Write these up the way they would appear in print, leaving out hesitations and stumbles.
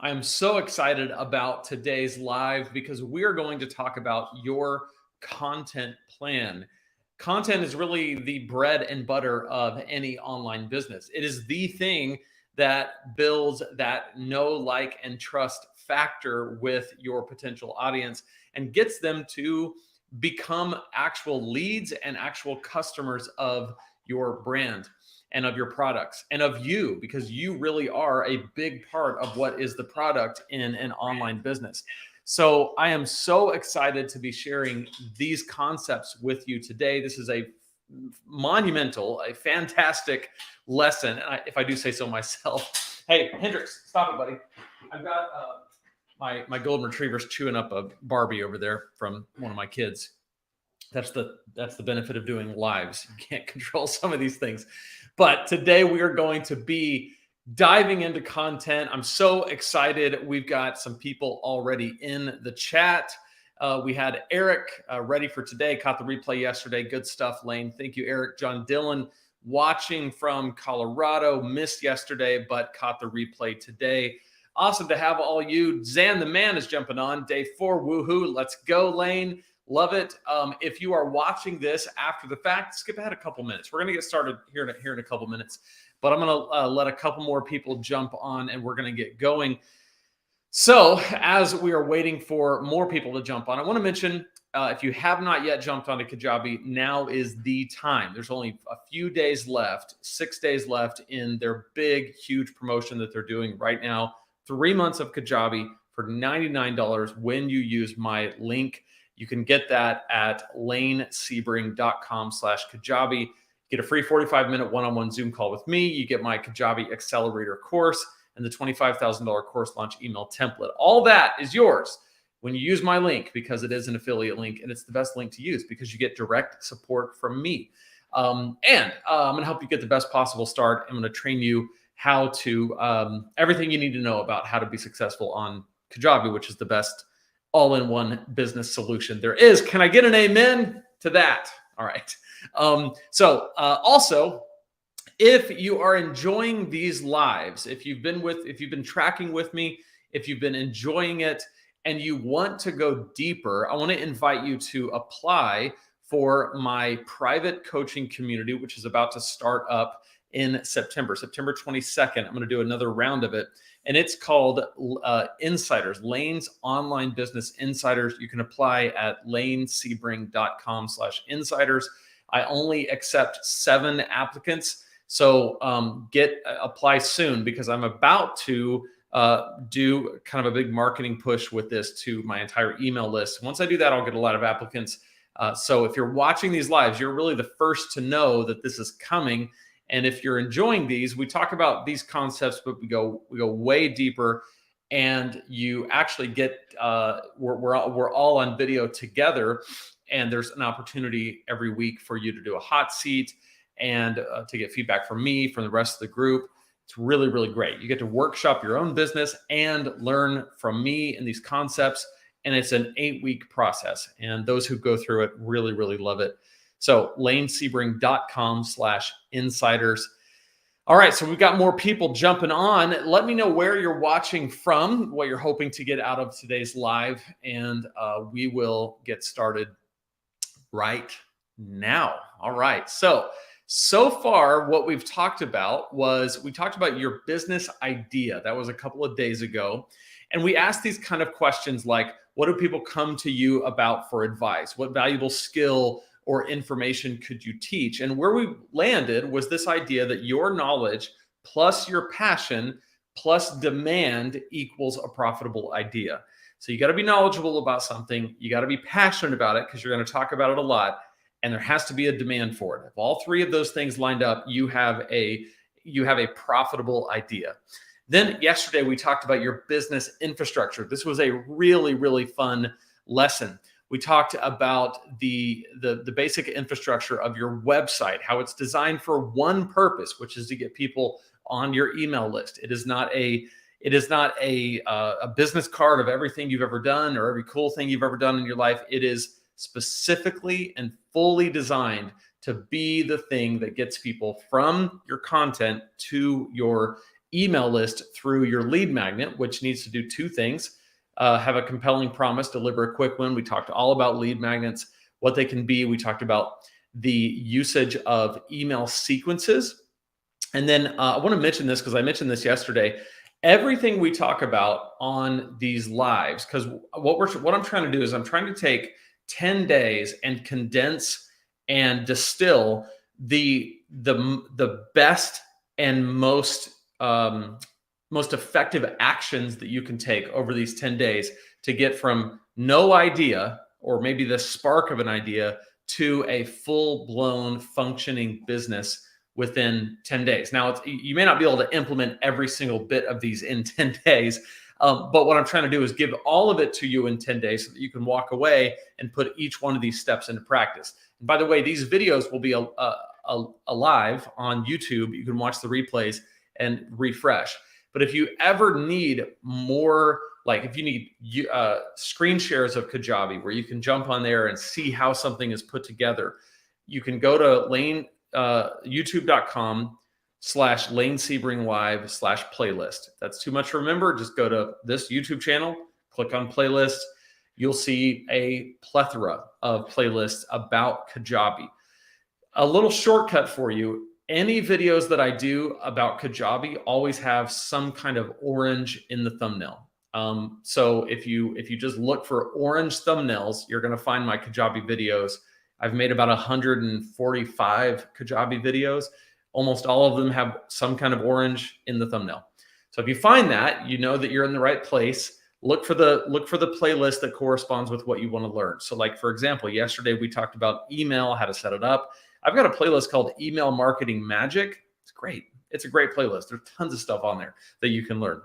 I am so excited about today's live because we're going to talk about your content plan. Content is really the bread and butter of any online business. It is the thing that builds that know, like, and trust factor with your potential audience and gets them to become actual leads and actual customers of your brand and of your products and of you, because you really are a big part of what is the product in an online business. So I am so excited to be sharing these concepts with you today. This is a monumental, a fantastic lesson, if I do say so myself. Hey, Hendrix, stop it, buddy. I've got my golden retriever's chewing up a Barbie over there from one of my kids. That's the benefit of doing lives. You can't control some of these things. But today we are going to be diving into content. I'm so excited. We've got some people already in the chat. We had Eric ready for today, caught the replay yesterday. Good stuff, Lane. Thank you, Eric. John Dillon watching from Colorado, missed yesterday, but caught the replay today. Awesome to have all you. Zan the man is jumping on. Day 4, woohoo. Let's go, Lane. Love it. If you are watching this after the fact, skip ahead a couple minutes. We're going to get started here in a couple minutes, but I'm going to let a couple more people jump on and we're going to get going. So as we are waiting for more people to jump on, I want to mention, if you have not yet jumped onto Kajabi, now is the time. There's only a few days left, 6 days left in their big, huge promotion that they're doing right now. 3 months of Kajabi for $99 when you use my link. You can get that at lanesebring.com/Kajabi. Get a free 45-minute one-on-one Zoom call with me. You get my Kajabi Accelerator course and the $25,000 course launch email template. All that is yours when you use my link, because it is an affiliate link and it's the best link to use because you get direct support from me. I'm going to help you get the best possible start. I'm going to train you how to, everything you need to know about how to be successful on Kajabi, which is the best all-in-one business solution there is. Can I get an amen to that? All right. Also, if you are enjoying these lives, if you've been tracking with me, if you've been enjoying it and you want to go deeper, I want to invite you to apply for my private coaching community, which is about to start up in September 22nd. I'm going to do another round of it. And it's called Insiders, Lane's Online Business Insiders. You can apply at lanesebring.com/insiders. I only accept 7 applicants. So apply soon, because I'm about to do kind of a big marketing push with this to my entire email list. Once I do that, I'll get a lot of applicants. So if you're watching these lives, you're really the first to know that this is coming. And if you're enjoying these, we talk about these concepts, but we go way deeper, and you actually get we're all on video together, and there's an opportunity every week for you to do a hot seat and to get feedback from me, from the rest of the group. It's really, really great. You get to workshop your own business and learn from me in these concepts, and it's an 8-week process. And those who go through it really, really love it. So lanesebring.com/insiders. All right, so we've got more people jumping on. Let me know where you're watching from, what you're hoping to get out of today's live, and we will get started right now. All right, so far what we've talked about was, we talked about your business idea. That was a couple of days ago. And we asked these kind of questions like, what do people come to you about for advice? What valuable skill or information could you teach? And where we landed was this idea that your knowledge plus your passion plus demand equals a profitable idea. So you got to be knowledgeable about something. You got to be passionate about it, because you're going to talk about it a lot. And there has to be a demand for it. If all 3 of those things lined up, you have a profitable idea. Then yesterday we talked about your business infrastructure. This was a really, really fun lesson. We talked about the basic infrastructure of your website, how it's designed for one purpose, which is to get people on your email list. It is not a business card of everything you've ever done or every cool thing you've ever done in your life. It is specifically and fully designed to be the thing that gets people from your content to your email list through your lead magnet, which needs to do two things. Have a compelling promise, deliver a quick win. We talked all about lead magnets, what they can be. We talked about the usage of email sequences. And then I want to mention this because I mentioned this yesterday. Everything we talk about on these lives, because what I'm trying to do is I'm trying to take 10 days and condense and distill the best and most effective actions that you can take over these 10 days to get from no idea or maybe the spark of an idea to a full-blown functioning business within 10 days. Now, you may not be able to implement every single bit of these in 10 days, but what I'm trying to do is give all of it to you in 10 days so that you can walk away and put each one of these steps into practice. And by the way, these videos will be alive on YouTube. You can watch the replays and refresh. But if you ever need more, like if you need screen shares of Kajabi where you can jump on there and see how something is put together, you can go to youtube.com/Lane Sebring Live/playlist. That's too much to remember. Just go to this YouTube channel, click on playlists. You'll see a plethora of playlists about Kajabi. A little shortcut for you. Any videos that I do about Kajabi always have some kind of orange in the thumbnail. So if you just look for orange thumbnails, you're going to find my Kajabi videos. I've made about 145 Kajabi videos. Almost all of them have some kind of orange in the thumbnail. So if you find that, you know that you're in the right place. Look for the playlist that corresponds with what you want to learn. So like, for example, yesterday we talked about email, how to set it up. I've got a playlist called Email Marketing Magic. It's great. It's a great playlist. There's tons of stuff on there that you can learn.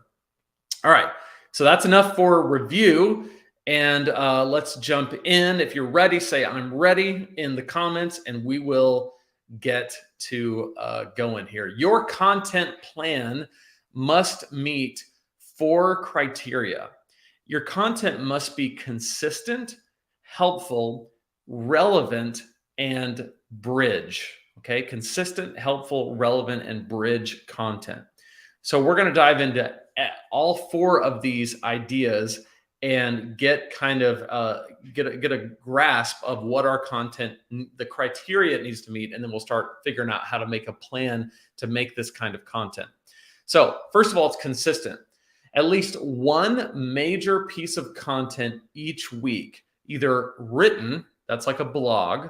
All right. So that's enough for review. And let's jump in. If you're ready, say I'm ready in the comments and we will get to going here. Your content plan must meet 4 criteria. Your content must be consistent, helpful, relevant, and bridge. Okay, consistent, helpful, relevant, and bridge content. So we're going to dive into all 4 of these ideas and get kind of get a grasp of what our content, the criteria it needs to meet, and then we'll start figuring out how to make a plan to make this kind of content. So first of all, it's consistent. At least one major piece of content each week, either written, that's like a blog,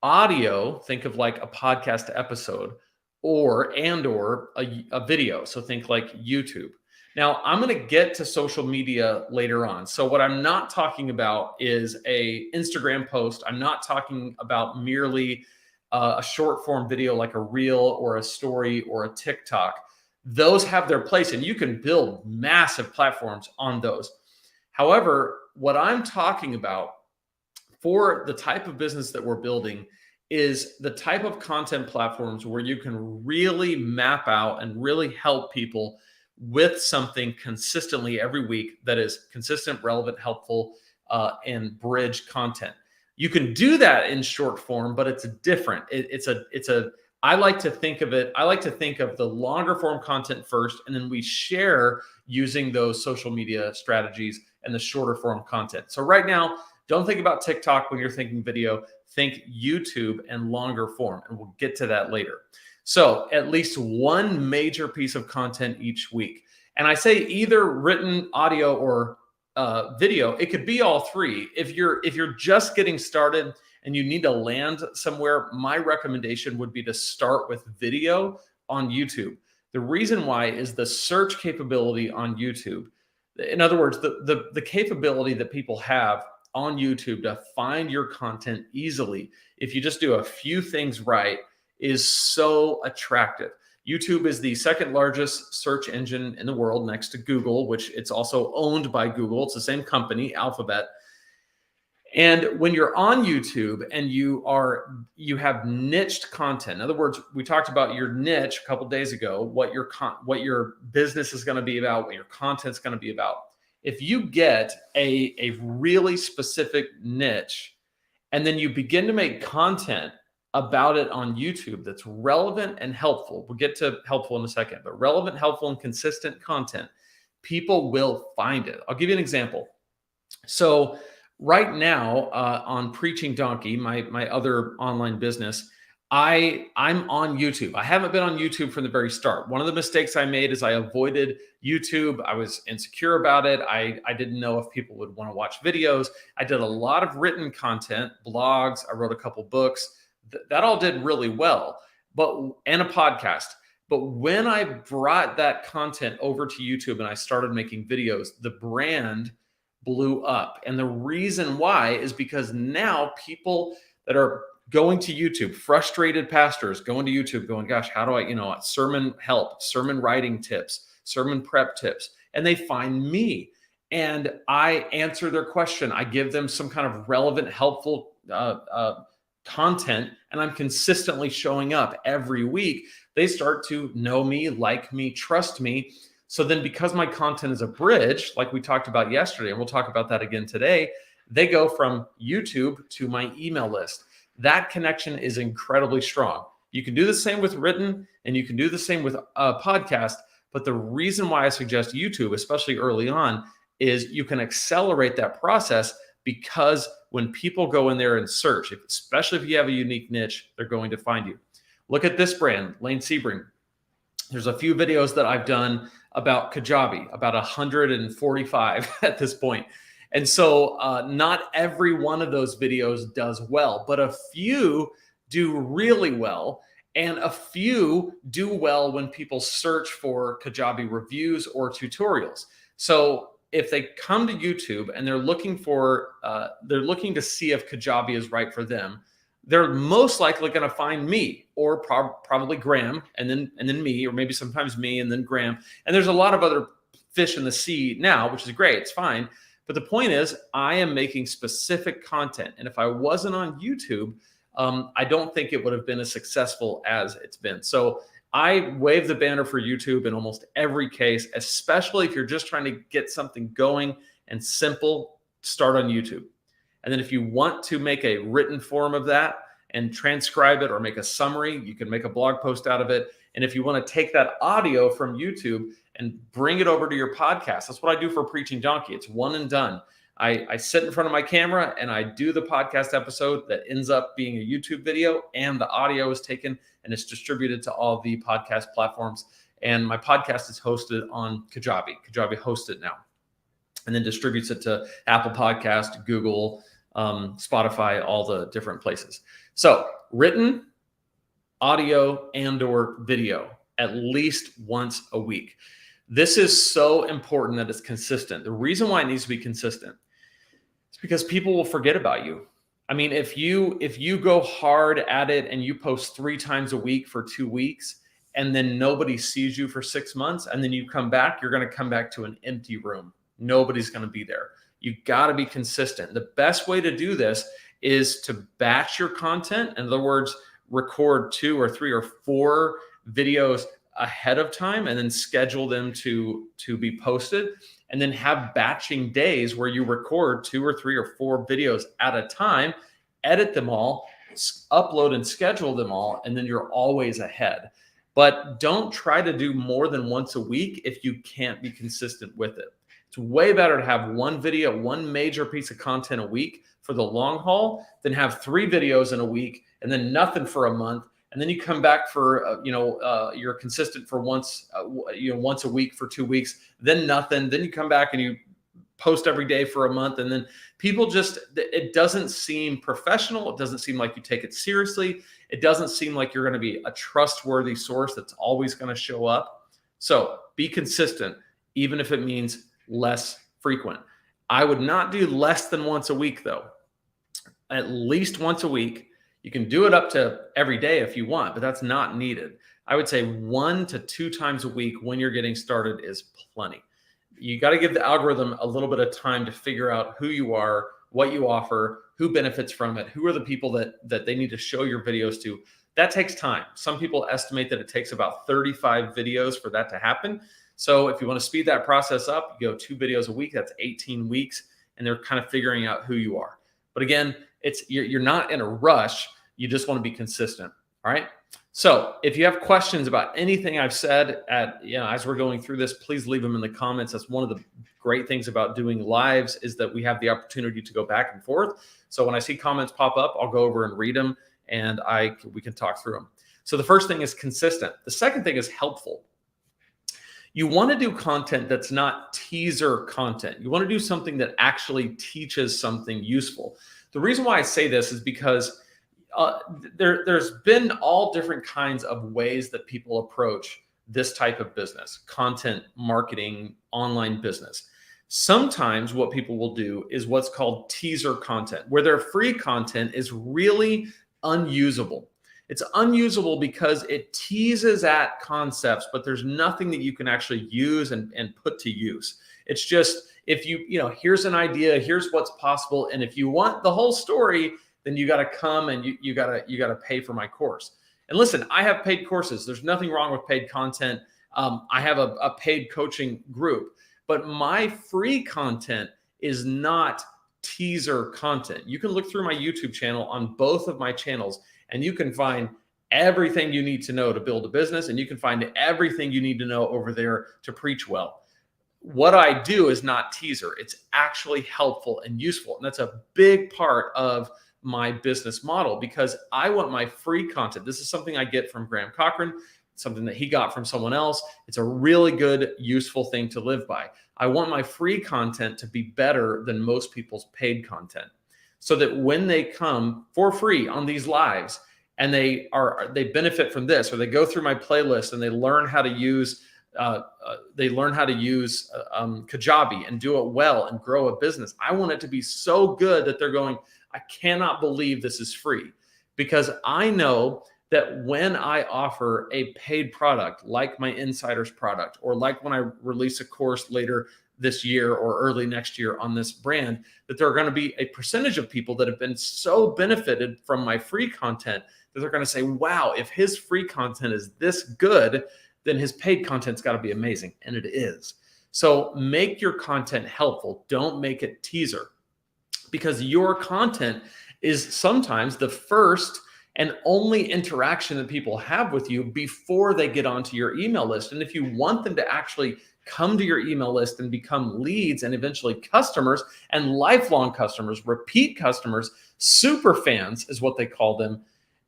audio, think of like a podcast episode, or a video. So think like YouTube. Now, I'm going to get to social media later on. So what I'm not talking about is a Instagram post. I'm not talking about merely a short form video like a reel or a story or a TikTok. Those have their place and you can build massive platforms on those. However, what I'm talking about for the type of business that we're building is the type of content platforms where you can really map out and really help people with something consistently every week that is consistent, relevant, helpful, and bridge content. You can do that in short form, but it's different. I like to think of the longer form content first, and then we share using those social media strategies and the shorter form content. So right now, don't think about TikTok when you're thinking video, think YouTube and longer form, and we'll get to that later. So at least one major piece of content each week. And I say either written, audio, or video. It could be all 3. If you're just getting started and you need to land somewhere, my recommendation would be to start with video on YouTube. The reason why is the search capability on YouTube. In other words, the capability that people have on YouTube to find your content easily, if you just do a few things right, is so attractive. YouTube is the 2nd largest search engine in the world next to Google, which it's also owned by Google. It's the same company, Alphabet. And when you're on YouTube and you have niched content, in other words, we talked about your niche a couple of days ago, what your business is going to be about, what your content's going to be about. If you get a really specific niche and then you begin to make content about it on YouTube that's relevant and helpful, we'll get to helpful in a second, but relevant, helpful, and consistent content, people will find it. I'll give you an example. So right now on Preaching Donkey, my other online business, I'm on YouTube. I haven't been on YouTube from the very start. One of the mistakes I made is I avoided YouTube. I was insecure about it. I didn't know if people would want to watch videos. I did a lot of written content, blogs. I wrote a couple books. That all did really well, and a podcast. But when I brought that content over to YouTube and I started making videos, the brand blew up. And the reason why is because now people that are going to YouTube, frustrated pastors going to YouTube going, gosh, how do I, sermon help, sermon writing tips, sermon prep tips, and they find me and I answer their question. I give them some kind of relevant, helpful content, and I'm consistently showing up every week. They start to know me, like me, trust me. So then because my content is a bridge, like we talked about yesterday, and we'll talk about that again today, they go from YouTube to my email list. That connection is incredibly strong. You can do the same with written, and you can do the same with a podcast. But the reason why I suggest YouTube, especially early on, is you can accelerate that process, because when people go in there and search, especially if you have a unique niche, they're going to find you. Look at this brand, Lane Sebring. There's a few videos that I've done about Kajabi, about 145 at this point. And so not every one of those videos does well, but a few do really well. And a few do well when people search for Kajabi reviews or tutorials. So if they come to YouTube and they're looking to see if Kajabi is right for them, they're most likely going to find me, or probably Graham, and then me, or maybe sometimes me and then Graham. And there's a lot of other fish in the sea now, which is great. It's fine. But the point is, I am making specific content. And if I wasn't on YouTube, I don't think it would have been as successful as it's been. So I wave the banner for YouTube in almost every case, especially if you're just trying to get something going and simple, start on YouTube. And then if you want to make a written form of that and transcribe it or make a summary, you can make a blog post out of it. And if you want to take that audio from YouTube and bring it over to your podcast, that's what I do for Preaching Donkey. It's one and done. I sit in front of my camera and I do the podcast episode that ends up being a YouTube video, and the audio is taken and it's distributed to all the podcast platforms. And my podcast is hosted on Kajabi. Kajabi hosts it now and then distributes it to Apple Podcast, Google, Spotify, all the different places. So written, audio, and or video at least once a week. This is so important that it's consistent. The reason why it needs to be consistent is because people will forget about you. I mean, if you go hard at it and you post 3 times a week for 2 weeks, and then nobody sees you for 6 months, and then you come back, you're going to come back to an empty room. Nobody's going to be there. You got to be consistent. The best way to do this is to batch your content. In other words, record 2 or 3 or 4 videos ahead of time and then schedule them to be posted, and then have batching days where you record 2 or 3 or 4 videos at a time, edit them all, upload and schedule them all, and then you're always ahead. But don't try to do more than once a week if you can't be consistent with it. It's way better to have one video, one major piece of content a week for the long haul than have 3 videos in a week and then nothing for a month. And then you come back for, you're consistent for once a week for 2 weeks, then nothing. Then you come back and you post every day for a month. And then people it doesn't seem professional. It doesn't seem like you take it seriously. It doesn't seem like you're going to be a trustworthy source that's always going to show up. So be consistent, even if it means less frequent. I would not do less than once a week, though. At least once a week. You can do it up to every day if you want, but that's not needed. I would say 1 to 2 times a week when you're getting started is plenty. You got to give the algorithm a little bit of time to figure out who you are, what you offer, who benefits from it, who are the people that they need to show your videos to. That takes time. Some people estimate that it takes about 35 videos for that to happen. So if you want to speed that process up, you go 2 videos a week, that's 18 weeks, and they're kind of figuring out who you are. But again, you're not in a rush. You just want to be consistent. All right. So if you have questions about anything I've said as we're going through this, please leave them in the comments. That's one of the great things about doing lives, is that we have the opportunity to go back and forth. So when I see comments pop up, I'll go over and read them, and we can talk through them. So the first thing is consistent. The second thing is helpful. You want to do content that's not teaser content. You want to do something that actually teaches something useful. The reason why I say this is because there's been all different kinds of ways that people approach this type of business, content marketing, online business. Sometimes what people will do is what's called teaser content, where their free content is really unusable. It's unusable because it teases at concepts, but there's nothing that you can actually use and put to use. It's just, if here's an idea, here's what's possible. And if you want the whole story, then you got to come and you got to pay for my course. And listen, I have paid courses. There's nothing wrong with paid content. I have a paid coaching group, but my free content is not teaser content. You can look through my YouTube channel on both of my channels, and you can find everything you need to know to build a business, and you can find everything you need to know over there to preach well. What I do is not teaser. It's actually helpful and useful. And that's a big part of my business model, because I want my free content. This is something I get from Graham Cochran, something that he got from someone else. It's a really good, useful thing to live by. I want my free content to be better than most people's paid content, so that when they come for free on these lives and they benefit from this, or they go through my playlist and they learn how to use Kajabi and do it well and grow a business. I want it to be so good that they're going, I cannot believe this is free, because I know that when I offer a paid product like my Insiders product, or like when I release a course later this year or early next year on this brand, that there are going to be a percentage of people that have been so benefited from my free content that they're going to say, wow, if his free content is this good, then his paid content's got to be amazing. And it is. So make your content helpful. Don't make it teaser, because your content is sometimes the first and only interaction that people have with you before they get onto your email list. And if you want them to actually come to your email list and become leads and eventually customers and lifelong customers, repeat customers, super fans is what they call them,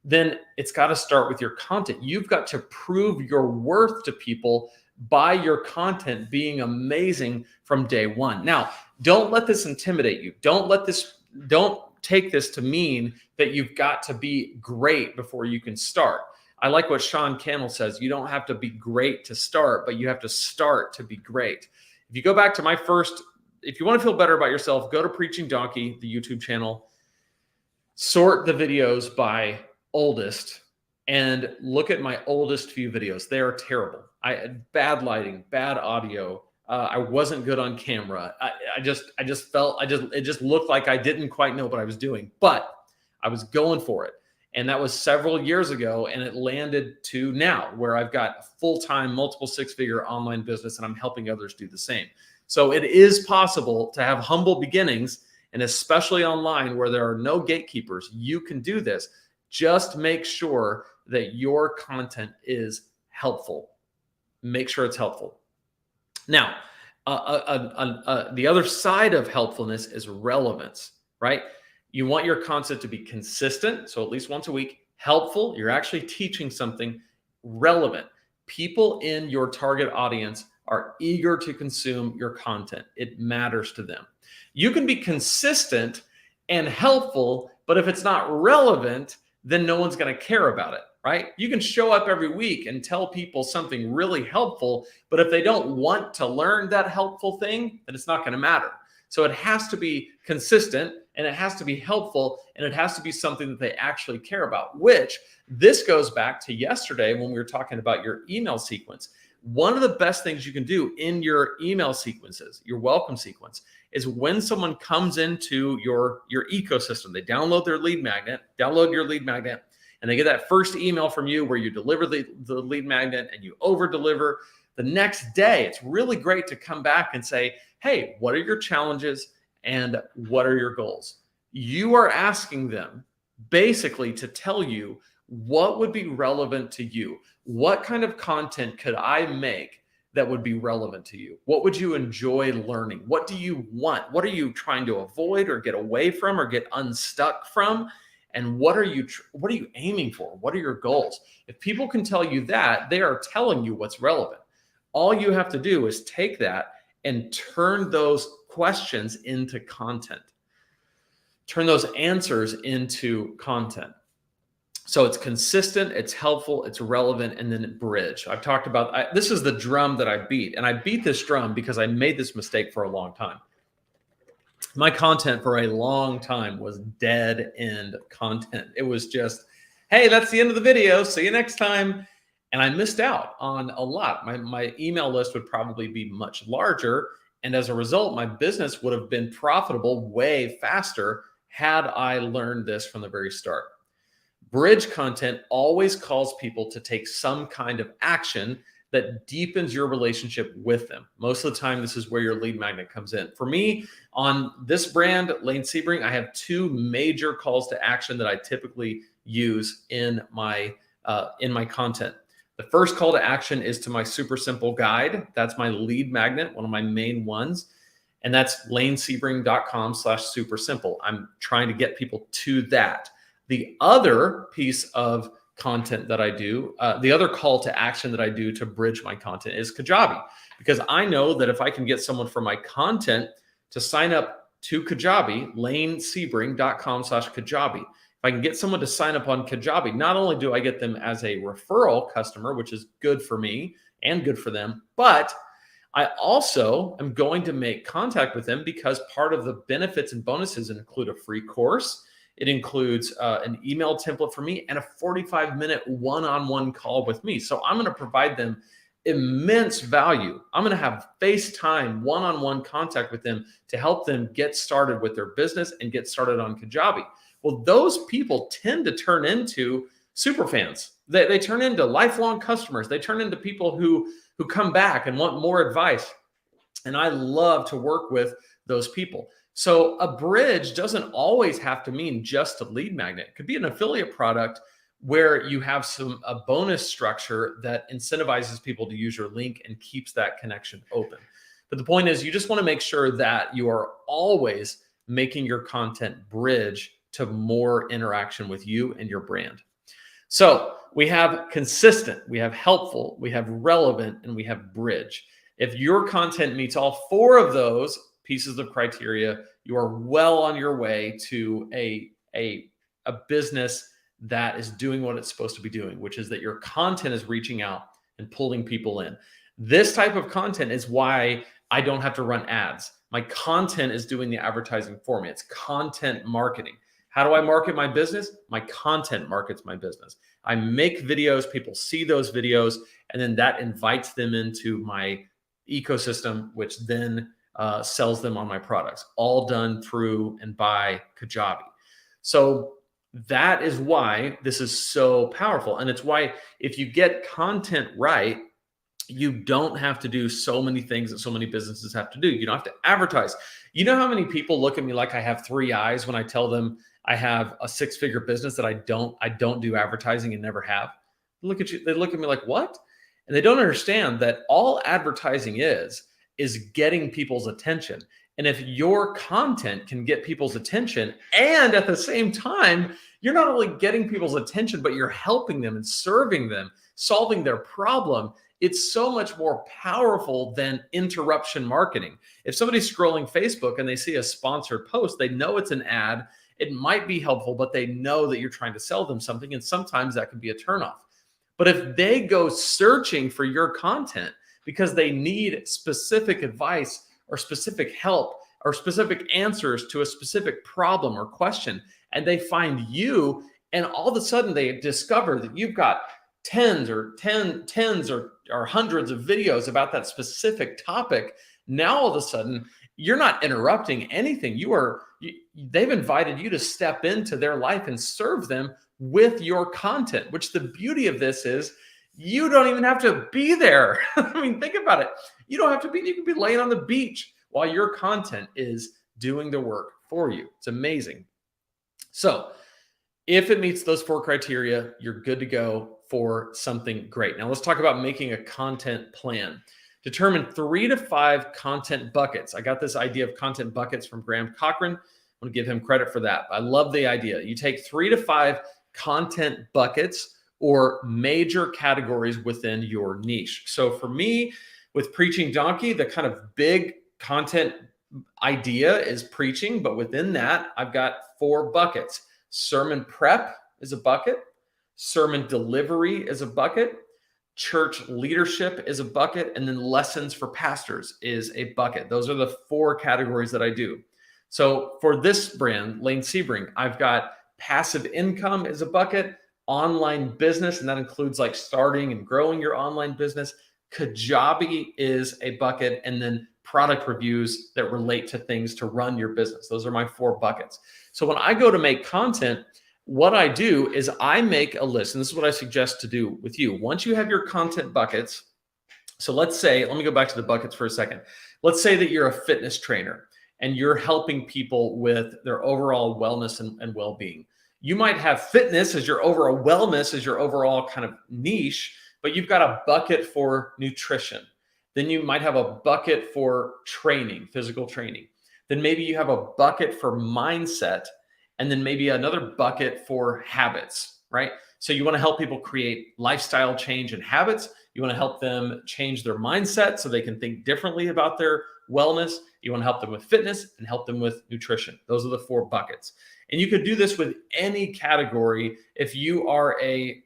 then it's got to start with your content. You've got to prove your worth to people by your content being amazing from day one. Now, don't let this intimidate you. Don't take this to mean that you've got to be great before you can start. I like what Sean Cannell says. You don't have to be great to start, but you have to start to be great. If you go back to if you want to feel better about yourself, go to Preaching Donkey, the YouTube channel, sort the videos by oldest, and look at my oldest few videos. They are terrible. I had bad lighting, bad audio. I wasn't good on camera. It just looked like I didn't quite know what I was doing, but I was going for it. And that was several years ago, and it landed to now where I've got a full-time, multiple six-figure online business, and I'm helping others do the same. So it is possible to have humble beginnings, and especially online where there are no gatekeepers, you can do this. Just make sure that your content is helpful. Make sure it's helpful. Now, the other side of helpfulness is relevance, right? You want your content to be consistent, so at least once a week, helpful, you're actually teaching something, relevant. People in your target audience are eager to consume your content. It matters to them. You can be consistent and helpful, but if it's not relevant, then no one's going to care about it, right? You can show up every week and tell people something really helpful, but if they don't want to learn that helpful thing, then it's not going to matter. So it has to be consistent, and it has to be helpful, and it has to be something that they actually care about, which this goes back to yesterday when we were talking about your email sequence. One of the best things you can do in your email sequences, your welcome sequence, is when someone comes into your ecosystem, they download your lead magnet, and they get that first email from you where you deliver the lead magnet and you over deliver. The next day, it's really great to come back and say, hey, what are your challenges and what are your goals? You are asking them basically to tell you what would be relevant to you. What kind of content could I make that would be relevant to you? What would you enjoy learning? What do you want? What are you trying to avoid or get away from or get unstuck from? And what are you aiming for? What are your goals? If people can tell you that, they are telling you what's relevant. All you have to do is take that and turn those questions into content. Turn those answers into content. So it's consistent, it's helpful, it's relevant, and then bridge. I've talked about, this is the drum that I beat. And I beat this drum because I made this mistake for a long time. My content for a long time was dead end content. It was just, hey, that's the end of the video. See you next time. And I missed out on a lot. My email list would probably be much larger. And as a result, my business would have been profitable way faster had I learned this from the very start. Bridge content always calls people to take some kind of action that deepens your relationship with them. Most of the time, this is where your lead magnet comes in. For me, on this brand, Lane Sebring, I have two major calls to action that I typically use in my content. The first call to action is to my super simple guide. That's my lead magnet, one of my main ones. And that's lanesebring.com/super simple. I'm trying to get people to that. The other piece of content that I do, the other call to action that I do to bridge my content is Kajabi, because I know that if I can get someone from my content to sign up to Kajabi, lanesebring.com/Kajabi, if I can get someone to sign up on Kajabi, not only do I get them as a referral customer, which is good for me and good for them, but I also am going to make contact with them because part of the benefits and bonuses include a free course. It includes an email template for me and a 45-minute one-on-one call with me. So I'm going to provide them immense value. I'm going to have FaceTime one-on-one contact with them to help them get started with their business and get started on Kajabi. Well, those people tend to turn into super fans. They turn into lifelong customers. They turn into people who come back and want more advice. And I love to work with those people. So a bridge doesn't always have to mean just a lead magnet. It could be an affiliate product where you have a bonus structure that incentivizes people to use your link and keeps that connection open. But the point is, you just want to make sure that you are always making your content bridge to more interaction with you and your brand. So we have consistent, we have helpful, we have relevant, and we have bridge. If your content meets all four of those pieces of criteria, you are well on your way to a business that is doing what it's supposed to be doing, which is that your content is reaching out and pulling people in. This type of content is why I don't have to run ads. My content is doing the advertising for me. It's content marketing. How do I market my business? My content markets my business. I make videos, people see those videos, and then that invites them into my ecosystem, which then sells them on my products, all done through and by Kajabi. So that is why this is so powerful. And it's why if you get content right, you don't have to do so many things that so many businesses have to do. You don't have to advertise. You know how many people look at me like I have three eyes when I tell them I have a six-figure business that I don't do advertising and never have? Look at you. They look at me like, what? And they don't understand that all advertising is getting people's attention. And if your content can get people's attention, and at the same time, you're not only getting people's attention, but you're helping them and serving them, solving their problem, it's so much more powerful than interruption marketing. If somebody's scrolling Facebook and they see a sponsored post, they know it's an ad. It might be helpful, but they know that you're trying to sell them something. And sometimes that can be a turnoff. But if they go searching for your content because they need specific advice or specific help or specific answers to a specific problem or question, and they find you, and all of a sudden they discover that you've got tens or hundreds of videos about that specific topic, now all of a sudden you're not interrupting anything. They've invited you to step into their life and serve them with your content, which the beauty of this is you don't even have to be there. I mean, think about it. You don't have to be, you can be laying on the beach while your content is doing the work for you. It's amazing. So If it meets those 4 criteria, you're good to go for something great. Now let's talk about making a content plan. Determine 3 to 5 content buckets. I got this idea of content buckets from Graham Cochran. I'm going to give him credit for that. I love the idea. You take 3 to 5 content buckets or major categories within your niche. So for me, with Preaching Donkey, the kind of big content idea is preaching, but within that, I've got 4 buckets. Sermon prep is a bucket. Sermon delivery is a bucket. Church leadership is a bucket. And then lessons for pastors is a bucket. Those are the 4 categories that I do. So for this brand, Lane Sebring, I've got passive income is a bucket, online business, and that includes like starting and growing your online business. Kajabi is a bucket, and then product reviews that relate to things to run your business. Those are my 4 buckets. So when I go to make content, what I do is I make a list, and this is what I suggest to do with you. Once you have your content buckets, so let's say, let me go back to the buckets for a second. Let's say that you're a fitness trainer and you're helping people with their overall wellness and well-being. You might have fitness as your overall wellness as your overall kind of niche, but you've got a bucket for nutrition. Then you might have a bucket for training, physical training. Then maybe you have a bucket for mindset, and then maybe another bucket for habits, right? So you want to help people create lifestyle change and habits. You want to help them change their mindset so they can think differently about their wellness. You want to help them with fitness and help them with nutrition. Those are the 4 buckets. And you could do this with any category. If you are a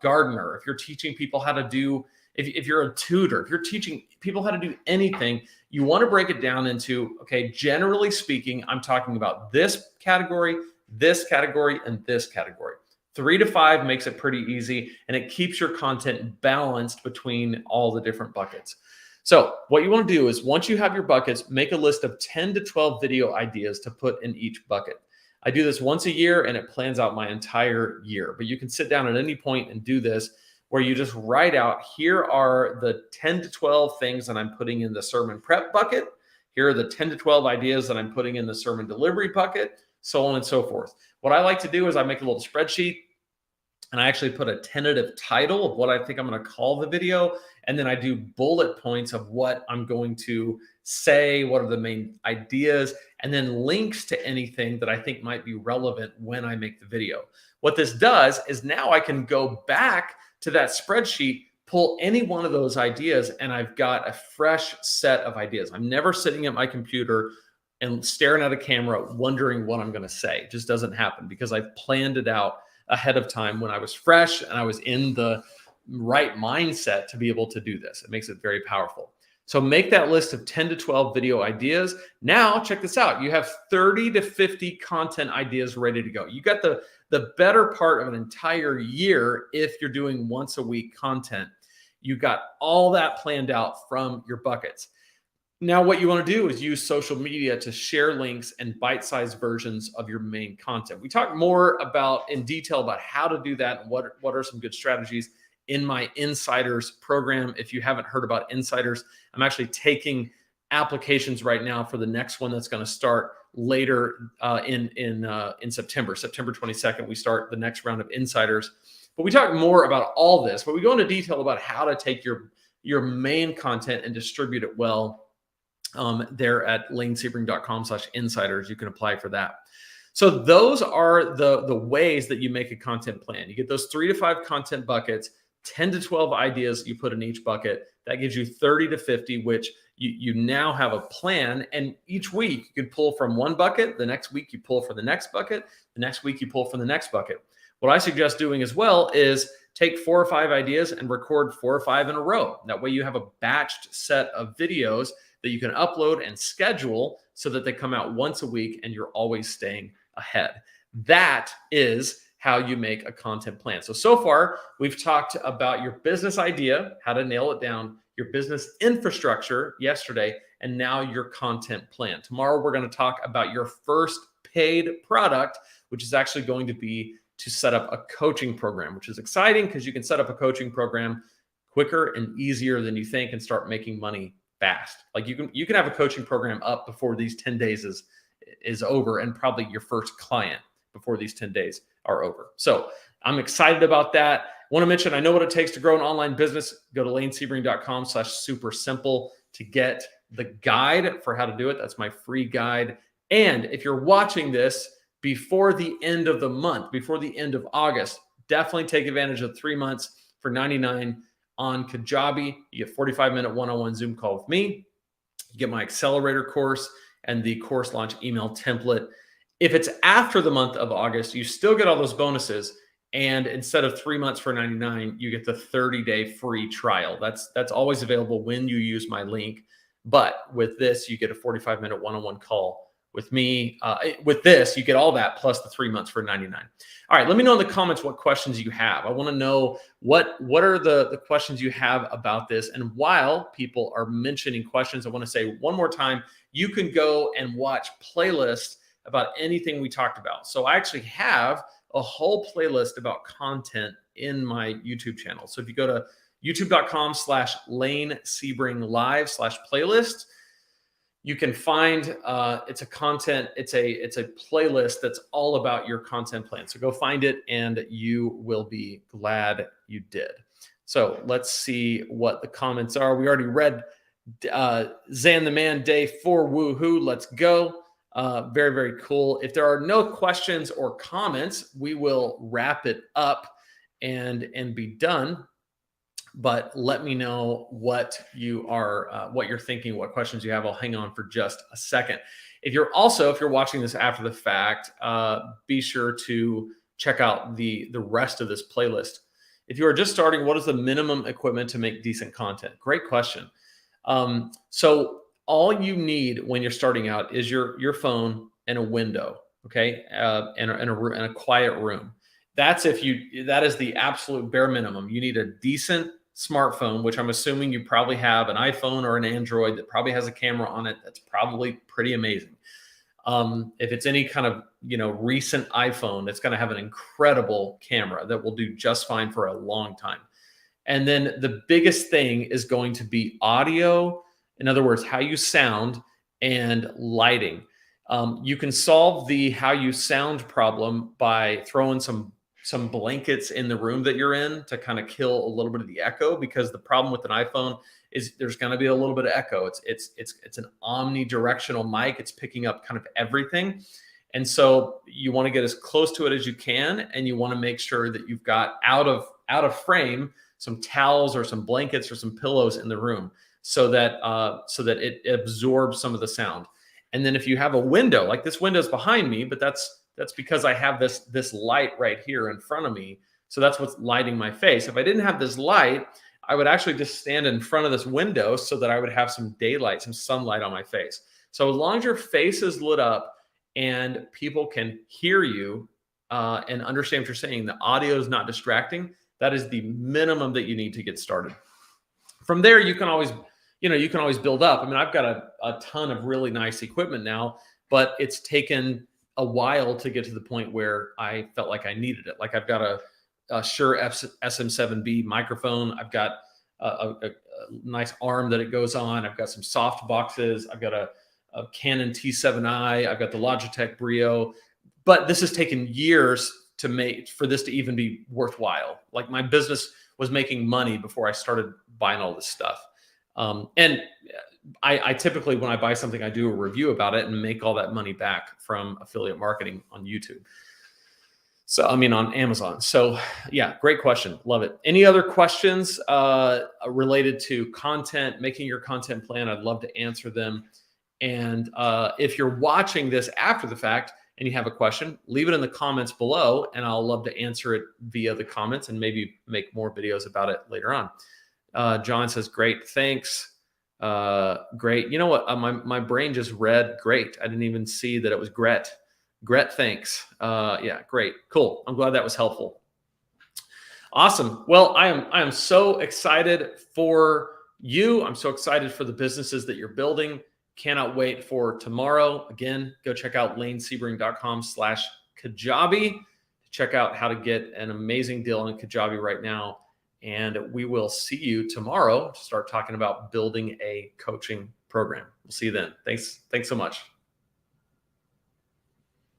gardener, if you're teaching people how to do, if you're a tutor, if you're teaching people how to do anything, you want to break it down into, okay, generally speaking, I'm talking about this category, and this category. 3 to 5 makes it pretty easy, and it keeps your content balanced between all the different buckets. So what you want to do is once you have your buckets, make a list of 10 to 12 video ideas to put in each bucket. I do this once a year and it plans out my entire year, but you can sit down at any point and do this where you just write out, here are the 10 to 12 things that I'm putting in the sermon prep bucket. Here are the 10 to 12 ideas that I'm putting in the sermon delivery bucket, so on and so forth. What I like to do is I make a little spreadsheet and I actually put a tentative title of what I think I'm going to call the video. And then I do bullet points of what I'm going to say, what are the main ideas, and then links to anything that I think might be relevant when I make the video. What this does is now I can go back to that spreadsheet, pull any one of those ideas, and I've got a fresh set of ideas. I'm never sitting at my computer and staring at a camera wondering what I'm going to say. It just doesn't happen because I've planned it out ahead of time when I was fresh and I was in the right mindset to be able to do this. It makes it very powerful. So make that list of 10 to 12 video ideas. Now, check this out. You have 30 to 50 content ideas ready to go. You got the better part of an entire year if you're doing once a week content. You got all that planned out from your buckets. Now, what you want to do is use social media to share links and bite-sized versions of your main content. We talk more in detail about how to do that and what are some good strategies in my Insiders program. If you haven't heard about Insiders, I'm actually taking applications right now for the next one that's going to start later in September. September 22nd, we start the next round of Insiders. But we talk more about all this, but we go into detail about how to take your main content and distribute it well. There at lanesebring.com/insiders. You can apply for that. So those are the ways that you make a content plan. You get those 3 to 5 content buckets, 10 to 12 ideas you put in each bucket. That gives you 30 to 50, which you now have a plan. And each week you can pull from one bucket. The next week you pull from the next bucket. The next week you pull from the next bucket. What I suggest doing as well is take 4 or 5 ideas and record 4 or 5 in a row. That way you have a batched set of videos that you can upload and schedule so that they come out once a week and you're always staying ahead. That is how you make a content plan. So far, we've talked about your business idea, how to nail it down, your business infrastructure yesterday, and now your content plan. Tomorrow, we're going to talk about your first paid product, which is actually going to be to set up a coaching program, which is exciting because you can set up a coaching program quicker and easier than you think and start making money fast. Like you can have a coaching program up before these 10 days is over and probably your first client. before these 10 days are over. So I'm excited about that. Want to mention, I know what it takes to grow an online business. Go to lanesebring.com/super simple to get the guide for how to do it. That's my free guide. And if you're watching this before the end of the month, before the end of August, definitely take advantage of 3 months for $99 on Kajabi. You get 45-minute one-on-one Zoom call with me. You get my accelerator course and the course launch email template. If it's after the month of August, you still get all those bonuses. And instead of 3 months for $99, you get the 30-day free trial. That's always available when you use my link. But with this, you get a 45-minute one-on-one call with me. With this, you get all that plus the 3 months for $99. All right, let me know in the comments what questions you have. I want to know what are the questions you have about this. And while people are mentioning questions, I want to say one more time, you can go and watch playlists about anything we talked about. So I actually have a whole playlist about content in my YouTube channel. So if you go to youtube.com/LaneSebringLive/playlist, you can find it's a playlist that's all about your content plan. So go find it and you will be glad you did. So let's see what the comments are. We already read Zan the Man Day 4 woohoo. Let's go. Very, very cool. If there are no questions or comments, we will wrap it up and be done. But let me know what you're thinking, what questions you have. I'll hang on for just a second. If you're watching this after the fact, be sure to check out the rest of this playlist. If you are just starting, what is the minimum equipment to make decent content? Great question. So all you need when you're starting out is your phone and a window, okay, and a quiet room. That is the absolute bare minimum. You need a decent smartphone, which I'm assuming you probably have an iPhone or an Android that probably has a camera on it. That's probably pretty amazing. If it's any kind of recent iPhone, it's going to have an incredible camera that will do just fine for a long time. And then the biggest thing is going to be audio. In other words, how you sound and lighting. You can solve the how you sound problem by throwing some blankets in the room that you're in to kind of kill a little bit of the echo, because the problem with an iPhone is there's going to be a little bit of echo. It's an omnidirectional mic. It's picking up kind of everything. And so you want to get as close to it as you can, and you want to make sure that you've got out of frame some towels or some blankets or some pillows in the room so that it absorbs some of the sound. And then if you have a window, like this window's behind me, but that's because I have this light right here in front of me. So that's what's lighting my face. If I didn't have this light, I would actually just stand in front of this window so that I would have some daylight, some sunlight on my face. So as long as your face is lit up and people can hear you and understand what you're saying, the audio is not distracting, that is the minimum that you need to get started. From there, you can always build up. I mean, I've got a ton of really nice equipment now, but it's taken a while to get to the point where I felt like I needed it. Like I've got a Shure SM7B microphone. I've got a nice arm that it goes on. I've got some soft boxes. I've got a Canon T7i. I've got the Logitech Brio. But this has taken years for this to even be worthwhile. Like my business was making money before I started buying all this stuff. And I typically, when I buy something, I do a review about it and make all that money back from affiliate marketing on YouTube. So, I mean, on Amazon. So yeah, great question. Love it. Any other questions related to content, making your content plan? I'd love to answer them. And if you're watching this after the fact and you have a question, leave it in the comments below, and I'll love to answer it via the comments and maybe make more videos about it later on. John says, great, thanks. Great. You know what? My brain just read great. I didn't even see that it was Gret. Gret, thanks. Yeah, great. Cool. I'm glad that was helpful. Awesome. Well, I am so excited for you. I'm so excited for the businesses that you're building. Cannot wait for tomorrow. Again, go check out lanesebring.com/Kajabi to check out how to get an amazing deal on Kajabi right now. And we will see you tomorrow to start talking about building a coaching program. We'll see you then. Thanks so much.